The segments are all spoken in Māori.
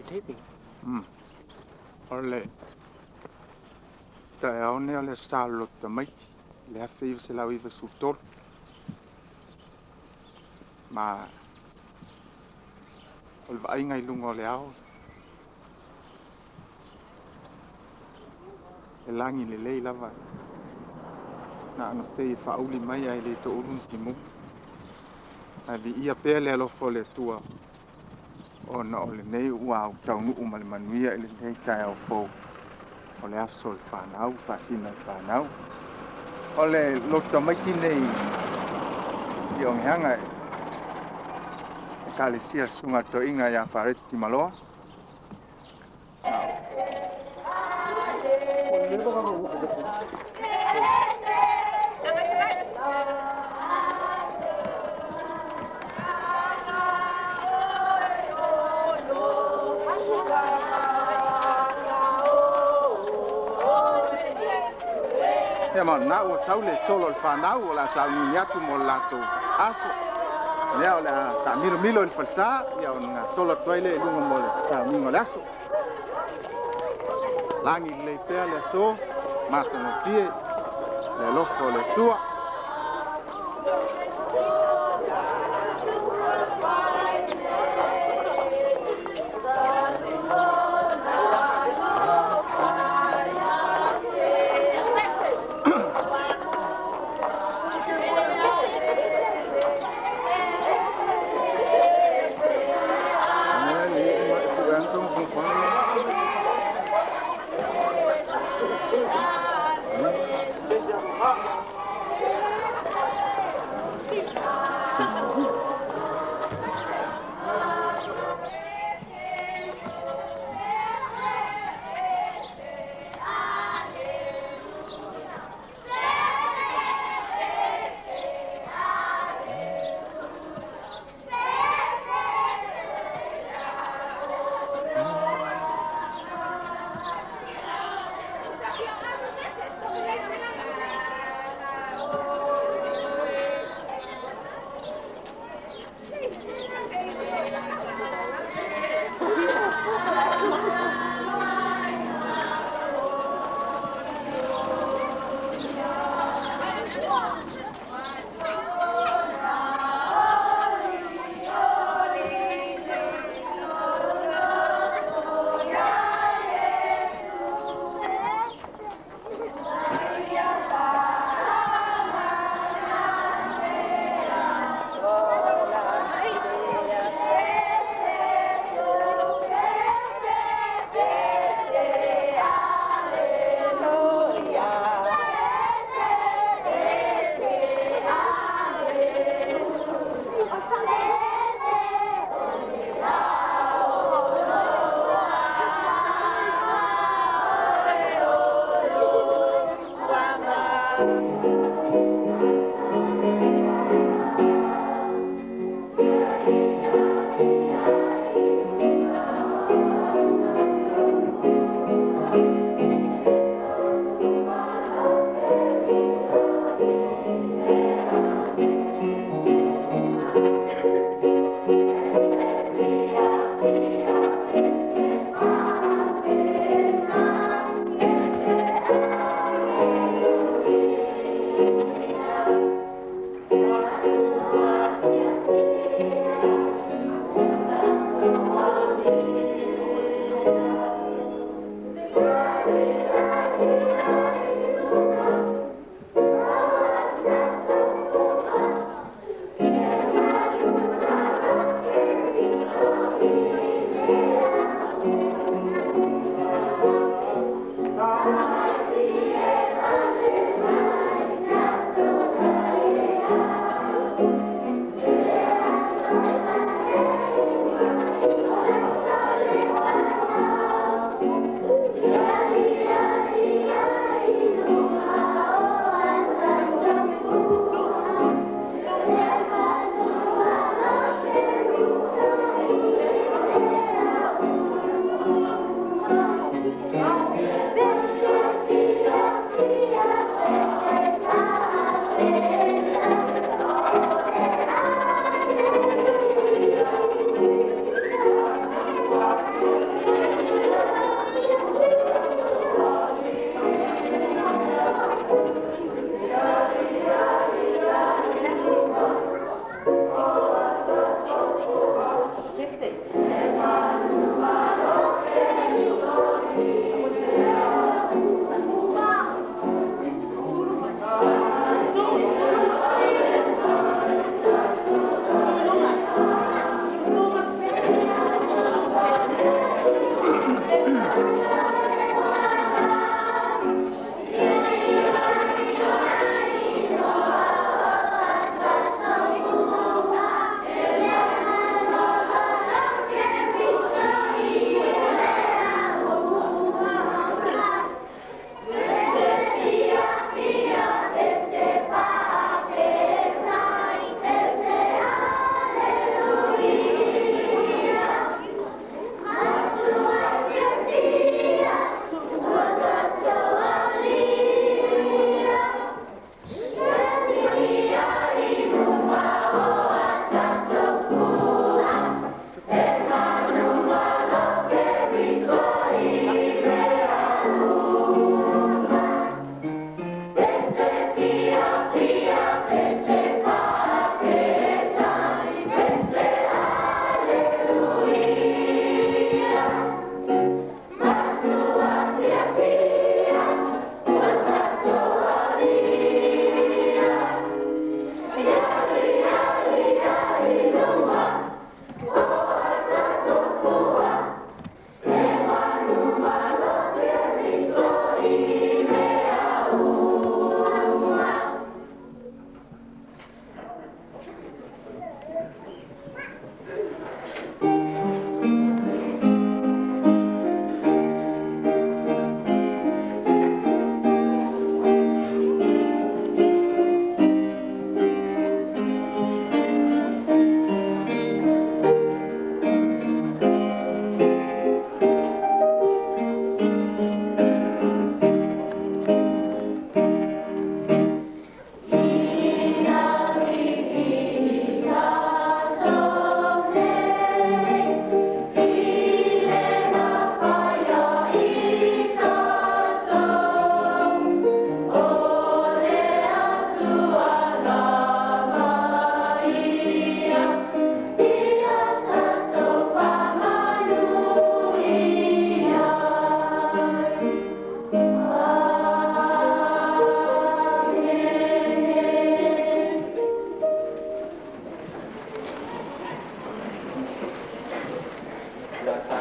taping. Ole. Ta one ole salo Tamaiti. Le afi se la vive sutor. Ma ol vai ngai lungo le ao. E langi le lei lava. Na no te fauli mai ai le to ulun timu. Na vi ia pe le alofo le tua. O na ole nei ua au tau nu umale manuia ele nei tai au fo. Ole aso le whanau, whasina le whanau. Ole lo Tamaiti nei i Onehunga e kalesia sunga to inga ia whareti maloa. Ia ma na ua saule solo le whanau o la sauni atu mo lato aso. Lea o le ka milo le falsa ia o nga solo toile e lunga mo le tauningo le aso. Langi le pea le aso, matano tie, le lofo le tua.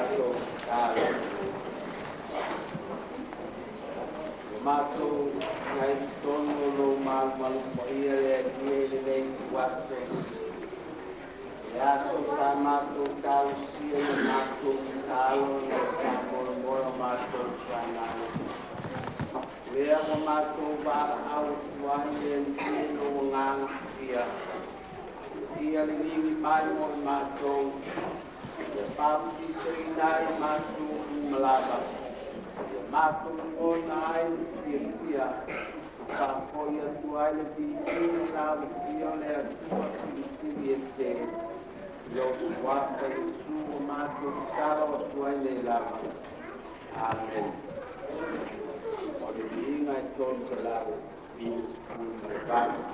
mātou tālo. Mātou ngai tono lo malu paia le le wato. Le aso tā mātou tālo sia le mātou tālo le tāpolo mora mātou tānalo. Lea ko mātou wā au tuai le no nganga ia. Ia le nini mai mo mātou. Le pāputi se inai mātou malaba. Mātou o nai ia. Pāpoia tuai le pītini nāwi ia le atua pītini e te. Leo wāka i su o mātou tālo tuai le lama. Amen. O le inga e tonu ka lau i mai wāka.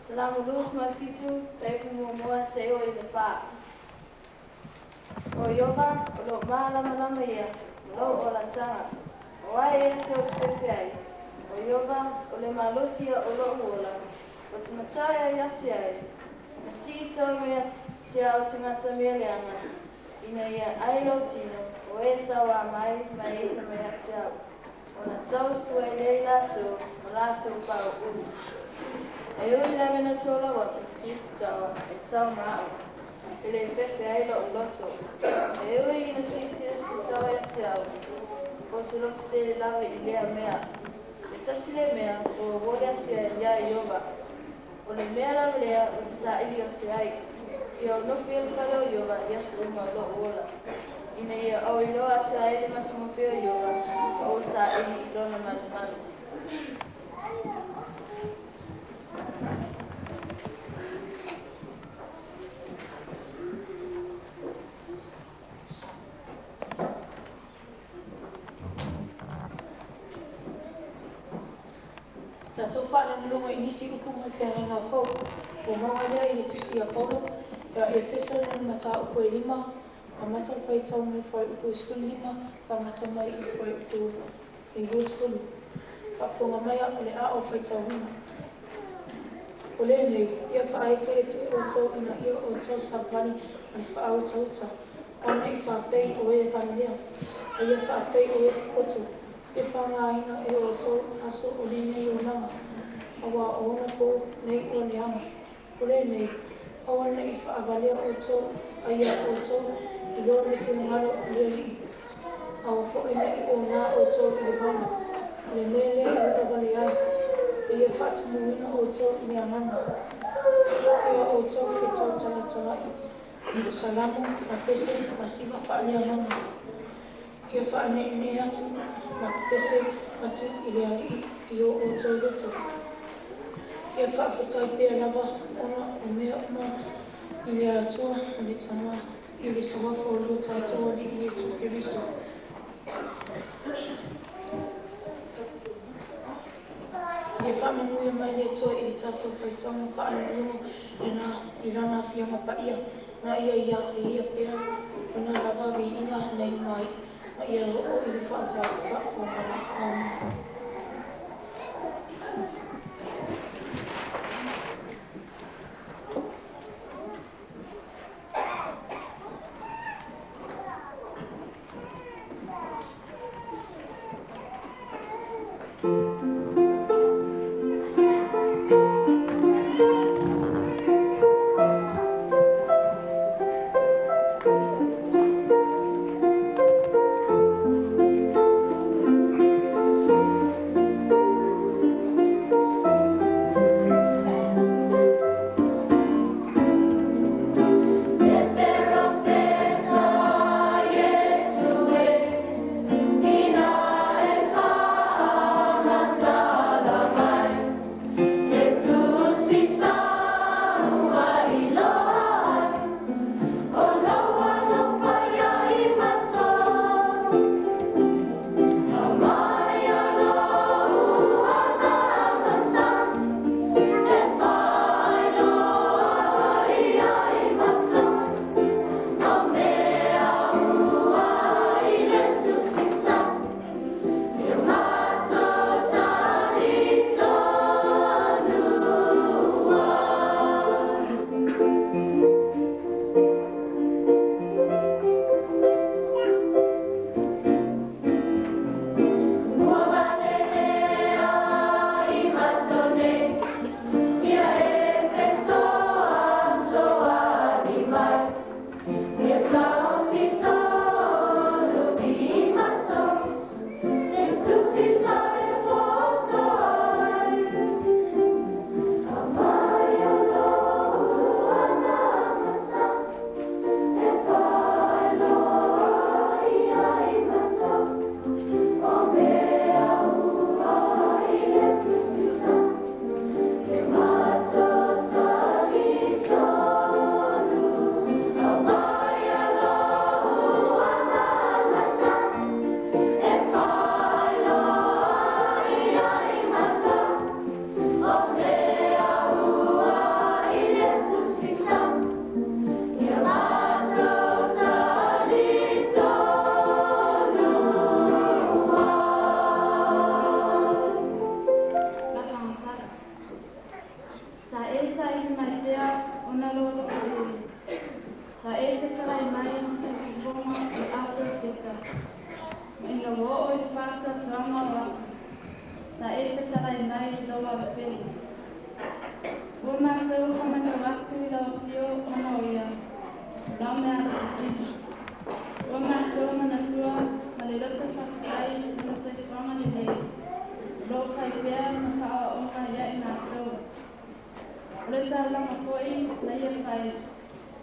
Salamu lus mai fitu, peipu mua se o I le wha. O Iowa, o lo malama ia, lo o la tanga. O ai e se o tepepe ai. O Iowa, o le malosia o lo uola. O tina taia I ati ai. Na si tau mea tia o tingata mea leanga. Ina ia ai lo tino, o e sawa mai e ta mea tia. O na tau sua I lei lato, o lato pao ulu. E ui la mena tola waki, si tawa, e tau mao. E le pepe ai lo uloto. E ui ina si tia si tawa e tiau. Ko te loto te lawa I lea mea. E tasi le mea, o wole atia ia I Iowa. O le mea lawa lea, o te sa ili o te ai. Ia no feel palo yoga yes uma lo ola. Ina ia au iroa te aere matunga whio yoga o sa i rona manu. Tato whana nunga inisi upunga whenga whau. O maua lea i tusi a polo. Ia e whesa nana mata upo e lima. A mata pai tau me whai upo skulu lima. Pa mata mai i whai upo e ro skulu. Pa whonga mai a le a o whai tau huna. O le nei, ia whaaite e te o tau ina ia o tau sapani a whaau tauta. Ona i whapei o e panelea. A ia whapei o e koto. E whangaina e o tau aso o le nei o nanga. Awa o ona ko nei o le ama. O le nei, awa na i whaavalea o tau a ia o tau i lo ne whingaro o le li. Awa fo ina i o nā o tau i le mana. Le mele i o vale ai. E ia whaatumuina o tau i le amana. Ia o tau whetau talatalai. Ni salamu, na pese, na siva whaalea mana. Ia whaane ne atu, na pese atu i le ali i o tau lotu. Ia whaafatai pēr lava ona o mea uma i le atua o le tama i le sawako o lo taitoa li i le tuke riso. Ia whaamanuia mai le toa i le tatou whaitanga whaanunungu i rana whianga paia. Na ia i ate ia pēr, ona lava vi inga nei mai. Ma ia o i le whaakawaka.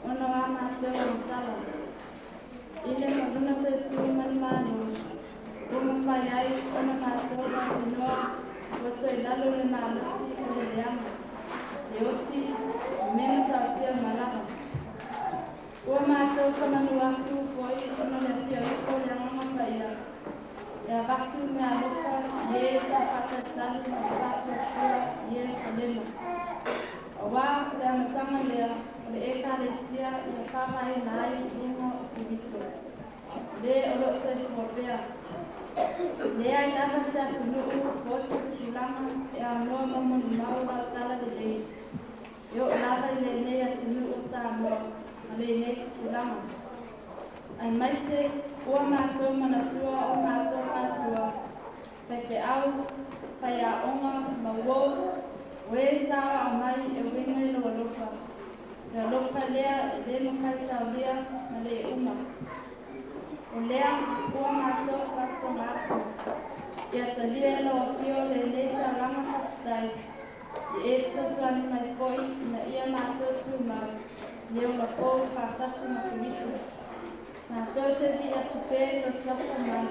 ona wa mātou ang sala. Ile maruna te tui mani manu, uma whai ai ona mātou wa tinoa, wato I lalo le mālasi o le leama. E oti, mena tautia malaha. Ua mātou whananu atu foi ona le fia uko le ngama whaia. E a watu me a loka I e sa whata tali ma whatu tua I Yerusalema. A wā le amatanga lea o le eka le sia I a whamai nai ingo I viso. Le o lo se fuapea. Le ai lava se atu nuu fosi te pilanga e a noa mama ni maura tala le lei. Yo lava I le nei atu nuu sa moa a le nei te pilanga. Ai maise ua mātou manatua o mātou mātua. Whaiwhe au, whai a onga, mawou, oe sawa a mai e winga I loa lofa. Rea lofa lea e le makai tau lea na le uma. O lea ua mātou whatonga atu. Ia ta lia e loa fio le leita rama whakatai. I Efks Onehunga mai foi na ia mātou tūmau. Leo la fōu whakasi makirisu. Mātou te vi atu pē no swapa mai.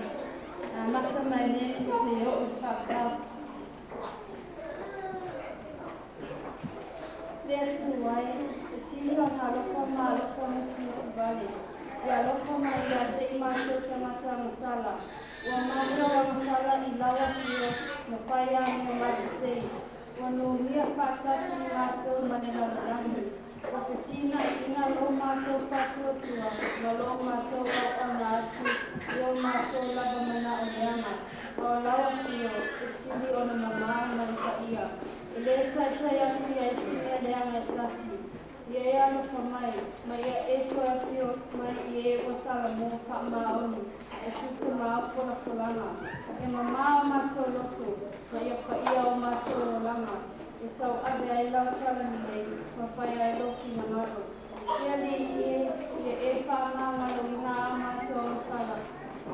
Nā mata mai ne ko te o whakau. Lea tu wai, e sili o ngā lofa mā lofa mutu vale. Ia lofa mai ia te I mātou tamata masala. Ua mātou a masala I lawa fio no whaia no mātasei. Ua no mia whātasi I mātou manena rangi. Ua whetina I ina lo mātou whātua tua. Ua lo mātou a ona atu. Ua mātou lava mana o leana. Ua lawa fio e sili o na mamaa mai whaia. E le taitai atu ia e simea leanga e tasi. Ia e anu whamai, mai ia e toa fio mai I e o salamo whamaoni. E tusta maa pona polanga. E mamaa o mātou lotu, mai ia whaia o mātou o langa. E tau abe ai lau tala ni nei, ma whai ai loki mangaro. Ia ni e whamangalo I ngā mātou o masala.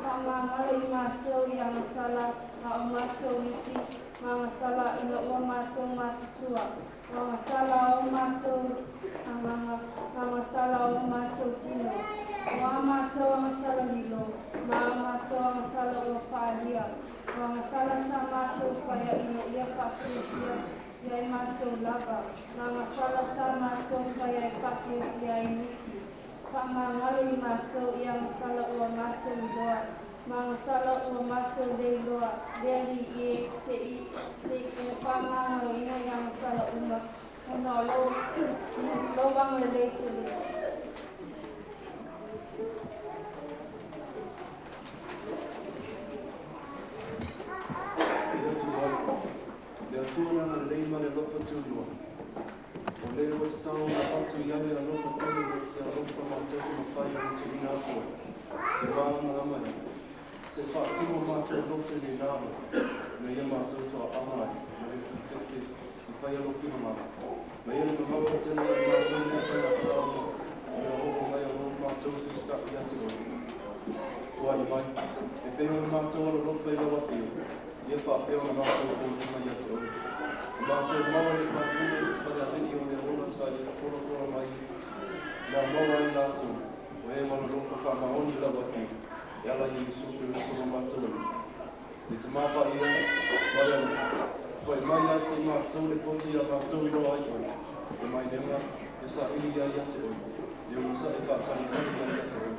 Whamangalo I mātou I a masala, a o mātou miti, ma masala I na ua mātou mātutua. Ma masala o mātou anganga, ma masala o mātou tino. Ma mātou a masala hilo, ma mātou a masala o whaalia. Ma masala sa mātou whaia I na ia whakiukia ia I mātou lava. Ma masala sa mātou whaia I whakiukia I nisi. Whamangalo I mātou ia masala o mātou loa. Ma masala o mātou lei loa. Leali I se I whamangalo ina ia masala uma. Ona o lo wanga le leite le. Le atuna na leima le lofa tūlua. O le o te tau na patu iane a lofa tūlua se a lofa mātou ma whai o te ina atua. Te wāma amai. Se whātuma mātou lotu ni nāma. Me ia mātou toa amai. Me ia tūtete I whai alo ki hamama. Me ia na maua tēnei I mātou ni whai a tāma. Me a hoko mai a lofa mātou se staki ati oi. Tua I mai. E peho na mātou alo lofa I lawa pio. Ia whapeo na mātou o tuma I ati oi. Mātou maua I mātou pare a vini o me rola sa I kora mai. Nā maua I nātou. O e mana roka whamaoni lawa pio. E ala I suku I soma mātou oi. E te māpa I ea, wai anu. Wai mai a te mātou le poti a mātou I roa I oi. E mai nenga, e sa ili ai ati oi. E o sa e whaatani tani ai ati oi.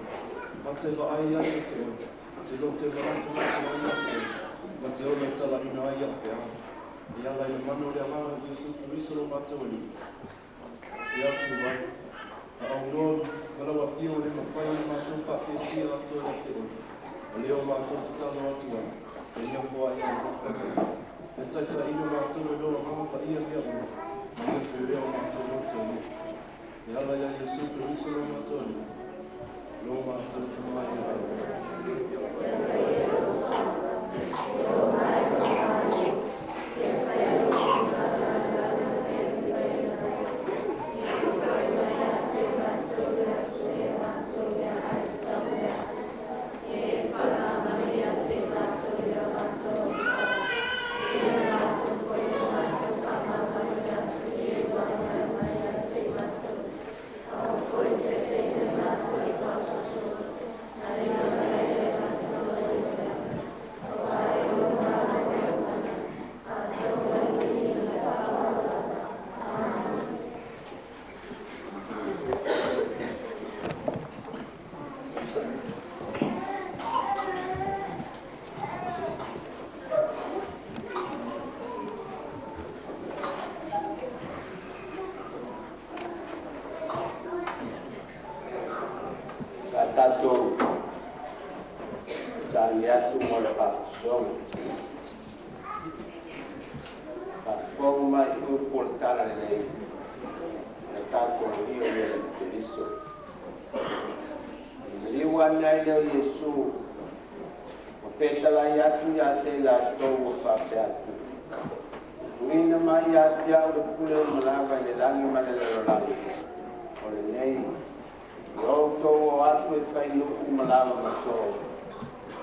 Mate wa ai ai ati oi. Se lo te waratu mātou ai ati oi. Ma se ona tala ina ai a whea. I ala I mano le amara I suku risoro mātou oi. Se atu wai. A au noa, walawa fio le mawhai o mātou pake fia atu ati oi. O leo mātou te talo atu ai. E ia poa ia o whakake. E taita ino mātou e loa mama pa ia mea ua. Ma ia whireo mātou loto oi. E ala ia I suku risoro mātou oi. Lo mātou te mai e ai. Pois é. tātou tāni atu mo le whakasonga. Whakasonga mai ui politara nei, e tātou rio le Keriso. Liwa nei leo Yesu, o petalai atu ia te la tau o whape atu. Uina mai ia te au le pule malawa i le langi ma le lalolangi. O le nei, o tau o atu e whai nuku malawa maso.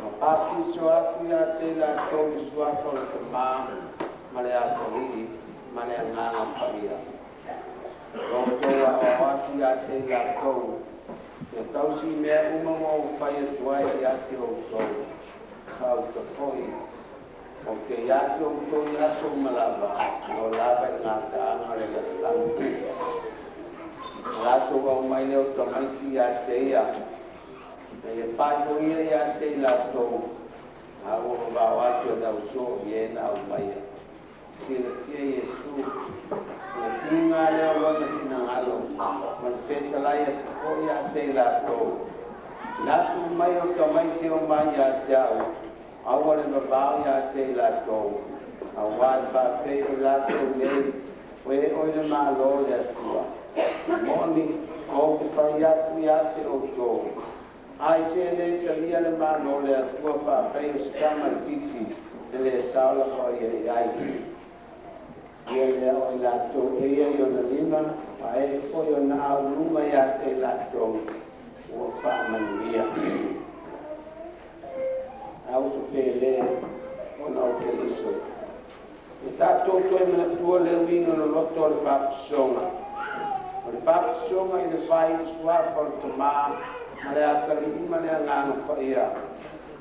O pati so atu ia te la tau i suafa o le te maa, ma le atori, ma le anganga whaia. O tau o atu ia te la tau, e tau si mea umama o whai atuai ia te o tau. Kau te koi, o ke ia te o tau i aso malawa, o lava i ngā taanga le la tangu. Rato au mai leo Tamaiti ia te ia, e pato ia te la tau, a o wau atu e dau so i e na au maia. Sira kia Yesu, e tinga leo lona tina ngalo, man petalai e tako ia te la tau. Natu mai o Tamaiti o mai ia te au, awale babau ia te la tau, a wad ba pe o la tau nei, we oile maa lo le atua. Moni, o ku whai atu ia te o tau. Ai se le te lia le maa lo le atua pa pe o skama titi, e le saula whai e ai. Ia le o la tau e ia i o na lima, pa e foi o na au luma ia te la tau, o wha manuia. Au su pele o na o Keriso. E tātou toi mena tua le winga no loto le whapasonga. O le whapasonga i le whai suafa o le tamā, ma le atari ima le anganga whaia.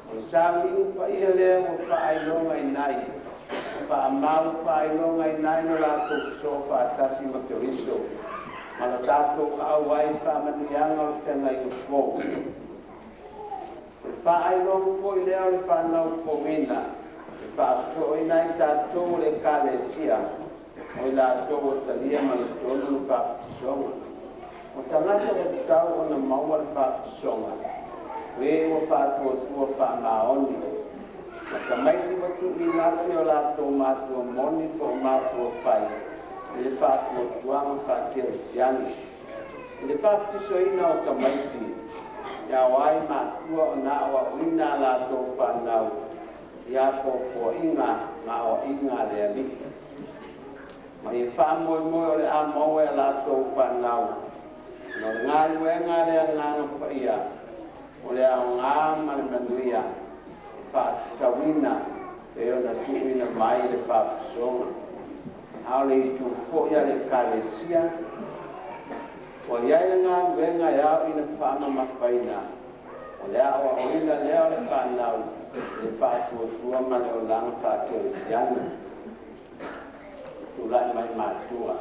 O le sāwingu whaia lea o whaailonga i nai. O whaamau whaailonga i nai no lātou so whaatasi ma Keriso. Ma le tātou au wai whaamanuianga o whenga i o fō. Whaelong fo i leo le whanau fo mina, e whaafo i nai tātou le kālesia, o i lātou o talia ma le tonu le whaapisonga. O tangata o tau o na maua le whaapisonga, we o whaatua tua whaamaoni. Ma Tamaiti watu i lati o lātou mātua moni po mātua whai, e le whaatua tuanga whaakeresiani. I le whaapisoina o Tamaiti, ia wai mātua o nā wa uina la tō whanau, ia pōpua inga ma o inga lea li. Ma i whamoe moe o le a maue la tō whanau, no ngā luenga lea nganga whaia, o lea o ngā mani manuia, whaatawina, e o na tuina mai le whapasonga. Hao le i tu fōia le kālesia, o iai ngā wenga iau ina whaama mawhaina. O lea o oina lea le whanau, le whātua tua ma leo langa whākeresiana. Tulai mai mātua.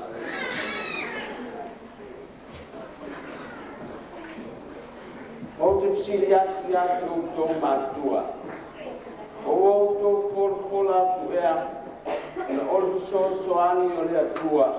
O te psiri atu atu o tō mātua. O o tō whora atu ea, ina olu so ani o lea tua.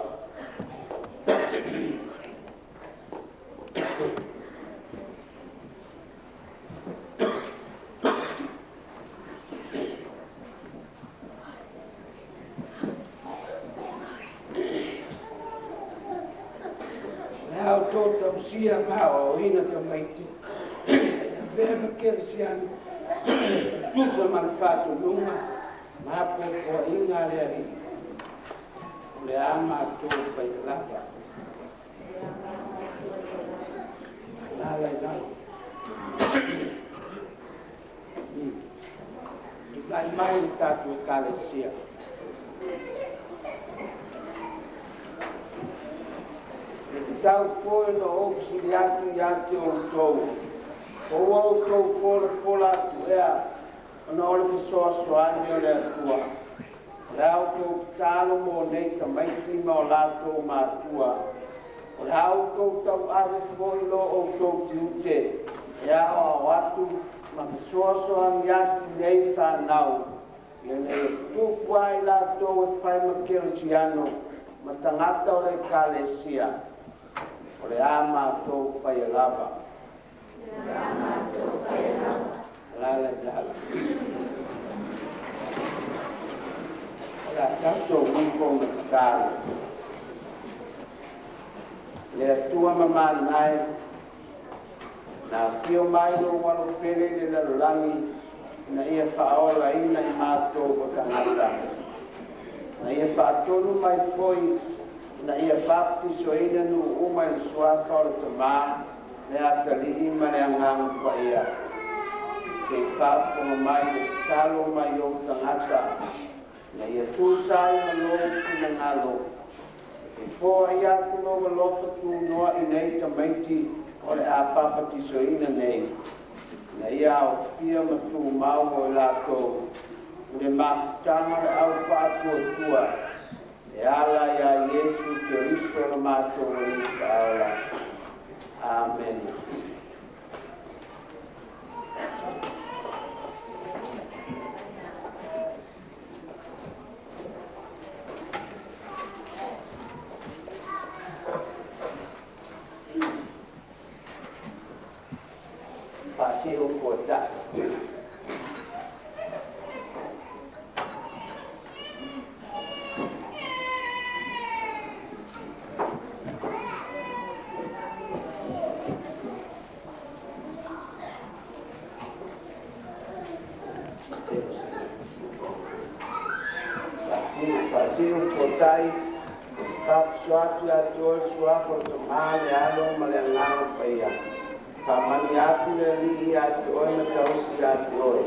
Now tō sia mao o ina Tamaiti. Veva Keresiani. Tusa malfato lunga. Mapo o inga leari. Le ama tō whailata. Nala i nala. Lai mai i tātu e kālesia. E te tau fōi no opsi li atu i ate o tōu. O au tōu fōla atu ea, ona ole fisoa soani o le atua. Le au tōu tālo mō nei Tamaiti ma o lātou mātua. O le au tōu tau ave fōi lo o tōu tiute. Ea o au atu, ma fisoa soani atu nei whanau. Ia nei tūpua i lātou e whai Keresiano, ma tangata o le kālesia. O le ama tōu whai e lava. Lala lala. La tanto un po' mezz'ala. Le tua mamma nai na pio mai no walo pere de la langi na ia faola ina I mato ko tangata. Na ia patonu mai foi na ia baptiso ina no uma in sua fora tama ne atali ima ne angang pa ia. Ke fa ko mai de stalo mai o tangata. Na ia tu sai na lo na ngalo. E fo ia tu no lofa tu no I nei Tamaiti o le a papa tiso ina nei. Na ia o fia ma tu mau o lako. Le maftanga le au fatu tua. E ala ia Yesu Keristo le mato le paola. Amen. Pasi o kota. Pasi o kotai. Kap suatu atur suatu temani alo melenggang paya. Kamani atu le li atu oi na tausi atu oi.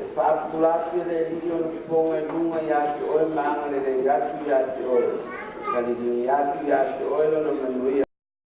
E whaaputulaki le li o na fonga lunga atu oi maanga le atu oi. Kali ni atu oi na manuia.